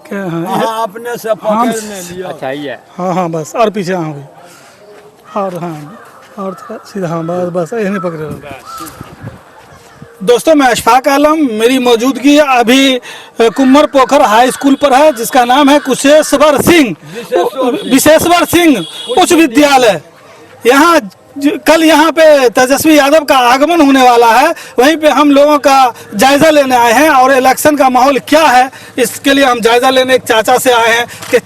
क्या? हाँ अपने से पकड़ने लिया। अच्छा ये हाँ बस और पीछे हाँ हुई और हाँ और थोड़ा सीधा हाँ बस यही नहीं पकड़े रहो। दोस्तों मैं अशफाक आलम, मेरी मौजूदगी अभी कुम्मर पोखर हाई स्कूल पर है जिसका नाम है कुशेश्वर सिंह उच्च विद्यालय। यहाँ कल यहाँ पे तेजस्वी यादव का आगमन होने वाला है, वहीं पे हम लोगों का जायजा लेने आए हैं और इलेक्शन का माहौल क्या है इसके लिए हम जायजा लेने एक चाचा से आए हैं कि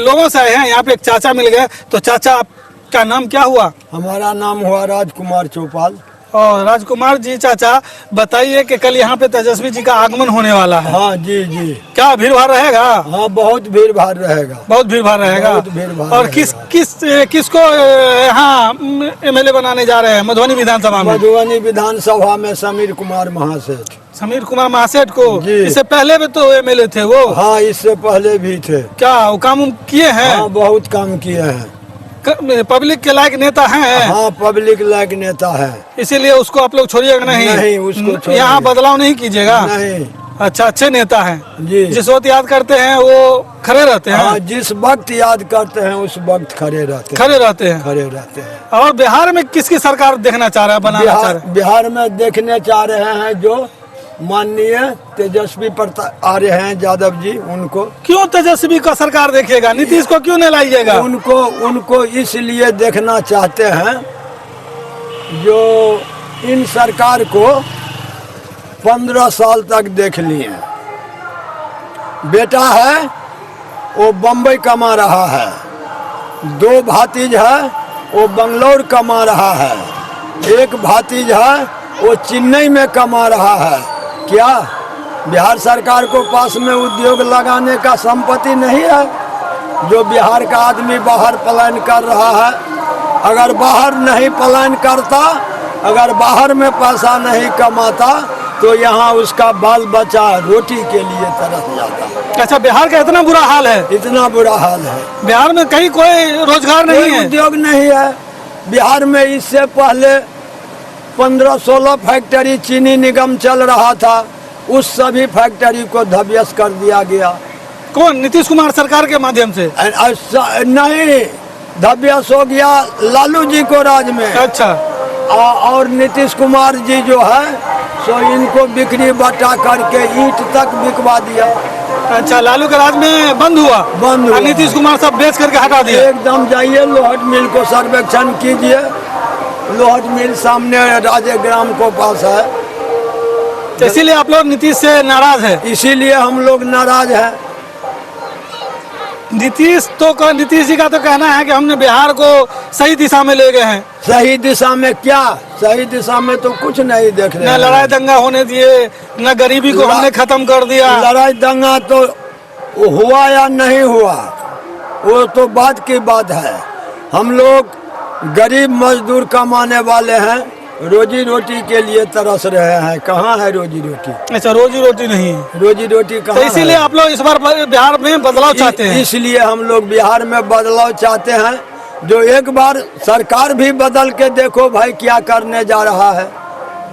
लोगों से आए हैं। यहाँ पे एक चाचा मिल गए। तो चाचा आपका नाम क्या हुआ? हमारा नाम हुआ राजकुमार चौपाल। और राजकुमार जी चाचा बताइए कि कल यहाँ पे तेजस्वी जी का आगमन होने वाला है। हाँ जी जी। क्या भीड़ भाड़ रहेगा? हाँ बहुत भीड़ भाड़ रहेगा। बहुत भीड़ भाड़ रहेगा। बहुत भीड़ भाड़ और किसको यहाँ एमएलए बनाने जा रहे हैं मधुबनी विधानसभा में? मधुबनी विधानसभा में समीर कुमार महासेठ। समीर कुमार महासेठ को? जी। इससे पहले भी तो एमएलए थे वो। हाँ इससे पहले भी थे। क्या वो काम किए हैं? हाँ बहुत काम किए हैं। पब्लिक के लायक नेता हैं। हाँ पब्लिक लायक नेता है, इसीलिए उसको आप लोग छोड़िएगा नहीं? नहीं उसको छोड़िए। यहाँ बदलाव नहीं कीजिएगा? नहीं। अच्छा, अच्छे नेता हैं जी। जिस वक्त याद करते हैं वो खड़े रहते हैं। हाँ जिस वक्त याद करते हैं उस वक्त खड़े रहते हैं। खड़े रहते हैं। खड़े रहते हैं। और बिहार में किसकी सरकार देखना चाह रहा है, बनाना चाह रहा है? बिहार में देखने चाह रहे हैं जो माननीय तेजस्वी आ रहे हैं यादव जी, उनको। क्यों तेजस्वी का सरकार देखेगा? नीतीश को क्यों नहीं लाइएगा? उनको इसलिए देखना चाहते हैं जो इन सरकार को 15 साल तक देख लिए। बेटा है वो बम्बई कमा रहा है, 2 भातीज है वो बंगलोर कमा रहा है, 1 भातीज है वो चेन्नई में कमा रहा है। क्या बिहार सरकार को पास में उद्योग लगाने का संपत्ति नहीं है? जो बिहार का आदमी बाहर पलायन कर रहा है, अगर बाहर नहीं पलायन करता, अगर बाहर में पैसा नहीं कमाता तो यहाँ उसका बाल बच्चा रोटी के लिए तरस जाता। अच्छा, बिहार का इतना बुरा हाल है? इतना बुरा हाल है। बिहार में कहीं कोई रोजगार नहीं है, उद्योग नहीं है। बिहार में इससे पहले 15-16 फैक्ट्री चीनी निगम चल रहा था, उस सभी फैक्ट्री को ध्वस्त कर दिया गया। कौन? नीतीश कुमार सरकार के माध्यम से? नहीं, ध्वस्त हो गया लालू जी को राज में। अच्छा। और नीतीश कुमार जी जो है सो इनको बिक्री बटा करके ईंट तक बिकवा दिया। अच्छा, लालू के राज में बंद हुआ? बंद हुआ। नीतीश कुमार सब बेच करके हटा दिया? एकदम जाइए लोहट मिल को सर्वेक्षण कीजिए, लोहट मिल सामने राजे ग्राम को पास है। तो इसीलिए आप लोग नीतीश से नाराज है? इसीलिए हम लोग नाराज हैं। नीतीश जी का तो कहना है कि हमने बिहार को सही दिशा में ले गए हैं। सही दिशा में क्या? सही दिशा में तो कुछ नहीं देख रहे हैं। न लड़ाई दंगा होने दिए, न गरीबी को हमने खत्म कर दिया। लड़ाई दंगा तो हुआ या नहीं हुआ वो तो बात की बात है। हम लोग गरीब मजदूर कमाने वाले हैं, रोजी रोटी के लिए तरस रहे हैं। कहाँ है रोजी रोटी? अच्छा, रोजी रोटी नहीं है। रोजी रोटी कहाँ? तो इसीलिए आप लोग इस बार बिहार में बदलाव चाहते हैं? इसलिए हम लोग बिहार में बदलाव चाहते हैं। जो एक बार सरकार भी बदल के देखो भाई क्या करने जा रहा है।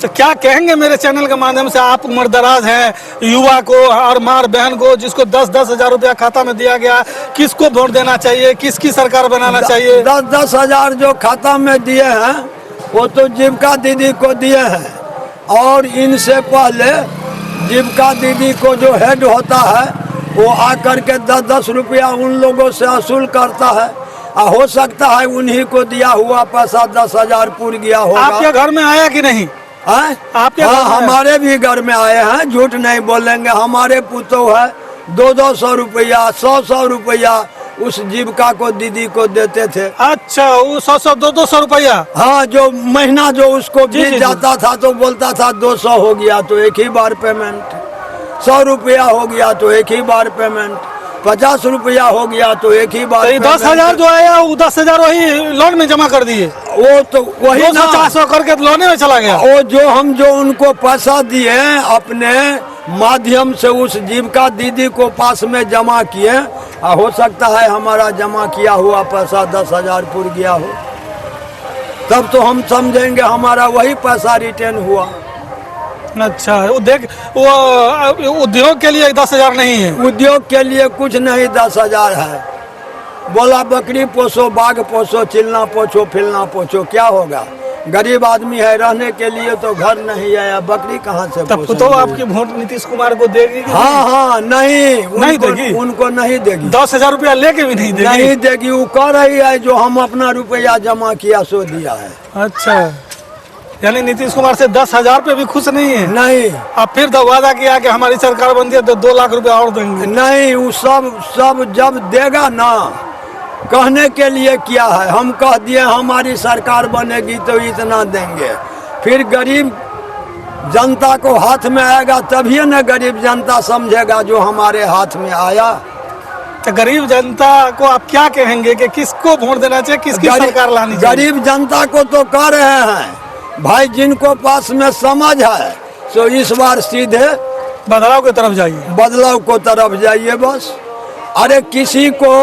तो क्या कहेंगे मेरे चैनल के माध्यम से? आप उम्रदराज हैं, युवा को और मार बहन को जिसको 10-10 हजार रुपया खाता में दिया गया, किसको वोट देना चाहिए? किसकी सरकार बनाना चाहिए? 10-10 हजार जो खाता में दिए हैं वो तो जीविका दीदी को दिए हैं। और इनसे पहले जीविका दीदी को जो हेड होता है वो आकर के 10-10 रुपया उन लोगों से वसूल करता है। हो सकता है उन्हीं को दिया हुआ पैसा 10 हजार पूर गया होगा। आपके घर में आया कि नहीं? आपके हाँ हमारे भी घर में आए हैं, झूठ नहीं बोलेंगे। हमारे पुतों है 200 रुपया 100 रुपया उस जीविका को दीदी को देते थे। अच्छा, वो 100-200 रुपया? हाँ, जो महीना जो उसको मिल जाता था तो बोलता था 200 हो गया तो एक ही बार पेमेंट, 100 रुपया हो गया तो एक ही बार पेमेंट, 50 रुपया हो गया तो एक ही बार। 10,000 जो आया वो 10,000 वही लोन में जमा कर दिए? वो तो वही 200-400 करके लोन में चला गया। वो जो उनको पैसा दिए अपने माध्यम से उस जीविका दीदी को पास में जमा किए, हो सकता है हमारा जमा किया हुआ पैसा 10,000 पूर गया हो, तब तो हम समझेंगे हमारा वही पैसा रिटर्न हुआ। अच्छा, वो उद्योग के लिए 10,000 नहीं है। उद्योग के लिए कुछ नहीं, 10,000 है। बोला बकरी पोसो, बाघ पोसो, चिलना पोछो, फिलना पोछो, क्या होगा? गरीब आदमी है, रहने के लिए तो घर नहीं है, या बकरी कहाँ से तब तो आपकी वोट नीतीश कुमार को देगी कि हाँ, नहीं देगी, उनको नहीं देगी। 10,000 रुपया लेके भी नहीं देगी। नहीं देगी, वो कह रही है जो हम अपना रुपया जमा किया सो दिया है। अच्छा, यानी नीतीश कुमार से 10,000 पे भी खुश नहीं है? नहीं। अब फिर तो वादा किया कि हमारी सरकार बनती है तो 2 लाख रुपया और देंगे। नहीं, वो सब जब देगा ना, कहने के लिए किया है। हम कह दिए हमारी सरकार बनेगी तो इतना देंगे, फिर गरीब जनता को हाथ में आएगा तभी न गरीब जनता समझेगा जो हमारे हाथ में आया। तो गरीब जनता को आप क्या कहेंगे कि किसको वोट देना चाहिए, किसकी सरकार लानी चाहिए? गरीब जनता को तो कह रहे हैं भाई, जिनको पास में समझ है तो इस बार सीधे बदलाव की तरफ जाइए, बदलाव को तरफ जाइए बस। अरे किसी को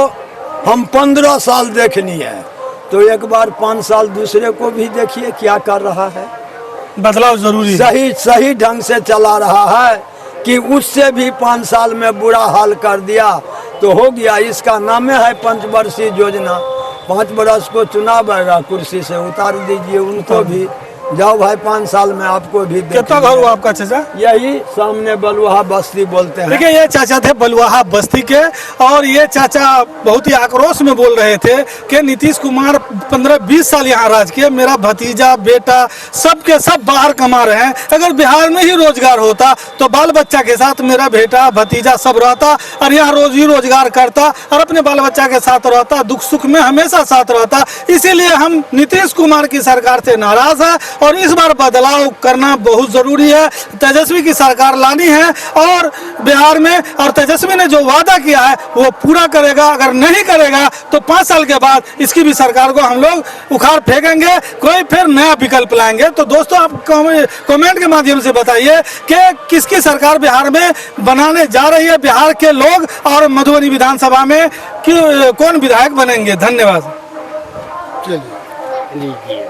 हम 15 साल देखनी है तो एक बार 5 साल दूसरे को भी देखिए क्या कर रहा है। बदलाव जरूरी है। सही ढंग से चला रहा है कि उससे भी 5 साल में बुरा हाल कर दिया तो हो गया। इसका नाम है पंचवर्षीय योजना। 5 वर्ष को चुनाव आएगा, कुर्सी से उतार दीजिए उनको भी, जाओ भाई 5 साल में आपको भी। कितना घर हुआ आपका चाचा? यही सामने बलुहा बस्ती बोलते हैं। देखिए, ये चाचा थे बलुहा बस्ती के, और ये चाचा बहुत ही आक्रोश में बोल रहे थे कि नीतीश कुमार 15-20 साल यहाँ राज किए, मेरा भतीजा बेटा सबके सब बाहर कमा रहे हैं। अगर बिहार में ही रोजगार होता तो बाल बच्चा के साथ मेरा बेटा भतीजा सब रहता और यहाँ रोज ही रोजगार करता और अपने बाल बच्चा के साथ रहता, दुख सुख में हमेशा साथ रहता। इसीलिए हम नीतीश कुमार की सरकार से नाराज है और इस बार बदलाव करना बहुत जरूरी है। तेजस्वी की सरकार लानी है और बिहार में, और तेजस्वी ने जो वादा किया है वो पूरा करेगा। अगर नहीं करेगा तो 5 साल के बाद इसकी भी सरकार को हम लोग उखाड़ फेंकेंगे, कोई फिर नया विकल्प लाएंगे। तो दोस्तों, आप कमेंट के माध्यम से बताइए कि किसकी सरकार बिहार में बनाने जा रही है बिहार के लोग, और मधुबनी विधानसभा में कौन विधायक बनेंगे। धन्यवाद। चलिए लीजिए।